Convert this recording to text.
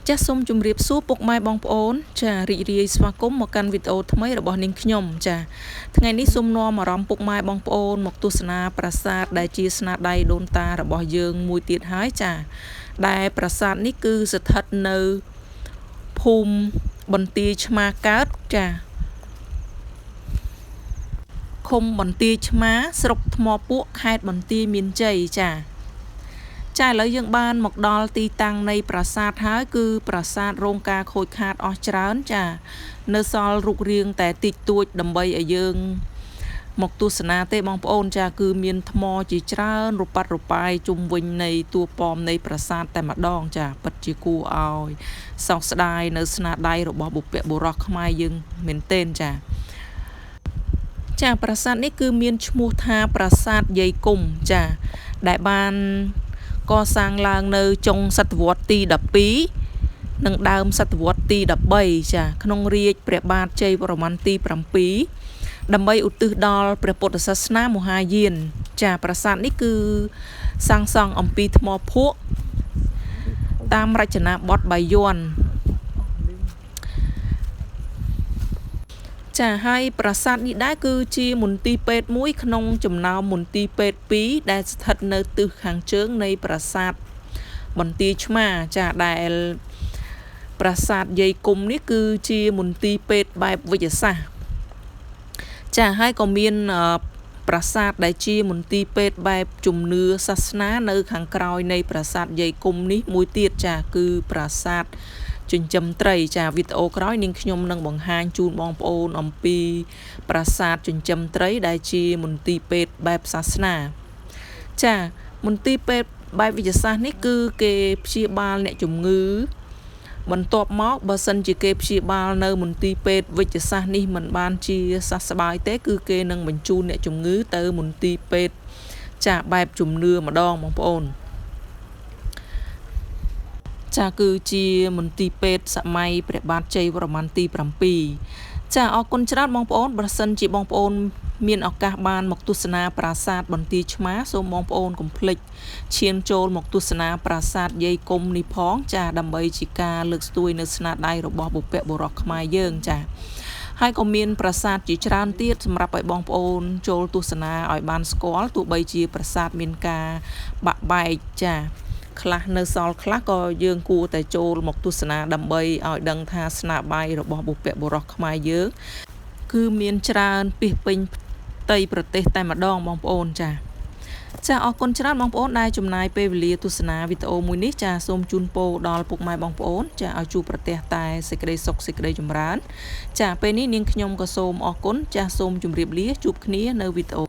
ចាសសូមជម្រាបសួរពុកម៉ែបងប្អូនចារីករាយស្វាគមន៍មកកាន់វីដេអូថ្មីរបស់នាងខ្ញុំចាថ្ងៃនេះសូមនាំអារម្មណ៍ពុកម៉ែបងប្អូនមកទស្សនាប្រាសាទដែលជាស្នាដៃដូនតារបស់យើងមួយទៀតហើយចាដែលប្រាសាទនេះគឺស្ថិតនៅភូមិបន្ទាយឆ្មាកើតចាឃុំបន្ទាយឆ្មាស្រុកថ្មពួកខេត្តបន្ទាយមានជ័យចាឥឡូវយើងបានមកដល់ទីតាំងនៃប្រាសាទហើយគឺប្រាសាទរងការខូចខាតអស់ច្រើនចានៅសល់រូបរាងតែតិចតួចដើម្បីឲ្យយើងមកទស្សនាទេបងប្អូនចាគឺមានថ្មជាច្រើនរប៉ាត់រប៉ាយជុំវិញនៃតួប៉មនៃប្រាសាទតែម្ដងចាពិតជាគួរឲ្យសោកស្ដាយនៅស្នាដៃរបស់បុព្វបុរសខ្មែរយើងមែនទែនចាប្រាសាទនេះគឺមានឈ្មោះថាប្រាសាទយាយគុំចាដែលបានកសាងឡើងនៅចុងសតវត្សទី12និងដើមសតវត្សទី13ចាក្នុងរាជ្យព្រះបាទជ័យវរ្ម័នទី7ដើម្បីឧទ្ទិសដល់ព្រះពុទ្ធសាសនាមហាយានចាប្រាសាទនេះគឺសាងសង់អំពីថ្មភក់តាមរចនាបថបាយ័នចាហើយប្រាសាទនេះដែរគឺជាមន្ទីរពេទ្យមួយក្នុងចំណោមមន្ទីរពេទ្យ2ដែលស្ថិតនៅទិសខាងជើងនៃប្រាសាទបន្ទាយឆ្មាចាដែលប្រាសាទយាយគុំនេះគឺជាមន្ទីរពេទ្យបែបវិទ្យាសាស្ត្រចាហើយក៏មានប្រាសាទដែលជាមន្ទីរពេទ្យបែបជំនឿសាសនានៅខាងក្រោយនៃប្រាសាទយាយគុំនេះមួយទៀតចាគឺប្រាសាទចិញ្ចឹមត្រីចាវីដេអូក្រោយនាងខ្ញុំនឹងបង្ហាញជូនបងប្អូនអំពីប្រាសាទចិញ្ចឹមត្រីដែលជាមន្ទីរពេទ្យបែបសាសនាចាមន្ទីរពេទ្យបែបវិទ្យាសាស្ត្រនេះគឺគេព្យាបាលអ្នកជំងឺបន្ទាប់មកបើសិនជាគេព្យាបាលនៅមន្ទីរពេទ្យវិទ្យាសាស្ត្រនេះមិនបានជាសះស្បើយទេគឺគេនឹងបញ្ជូនអ្នកជំងឺទៅមន្ទីរពេទ្យចាបែបជំនឿម្ដងបងប្អូនចាគឺជាមន្ទីរពេទ្យសម័យព្រះបាទជ័យវរ្ម័នទី7ចាអរគុណច្រើនបងប្អូនបើសិនជាបងប្អូនមានឱកាសបានមកទស្សនាប្រាសាទបន្ទាយឆ្មាសូមបងប្អូនកុំភ្លេចឈានចូលមកទស្សនាប្រាសាទយាយគុំនេះផងចាដើម្បីជាការលើកស្ទួយនៅស្នាដៃរបស់បុព្វបុរសខ្មែរយើងចាហើយក៏មានប្រាសាទជាច្រើនទៀតសម្រាប់ឲ្យបងប្អូនចូលទស្សនាឲ្យបានស្គាល់ទោះបីជាប្រាសាទមានការបាក់បែកចាខ្លះនៅសល់ខ្លះក៏យើងគួរតែចូលមកទស្សនាដើម្បីឲ្យដឹងថាស្នាដៃរបស់បុព្វបុរសខ្មែរយើងគឺមានច្រើនពាសពេញផ្ទៃប្រទេសតែម្ដងបងប្អូនចាអរគុណច្រើនបងប្អូនដែលចំណាយពេលវេលាទស្សនាវីដេអូមួយនេះចាសូមជូនពរដល់ពុកម៉ែបងប្អូនចាឲ្យជួបប្រទះតែសេចក្តីសុខសេចក្តីចម្រើនចាពេលនេះនាងខ្ញុំក៏សូមអរគុណចាសូមជម្រាបលាជួបគ្នានៅវីដេអូ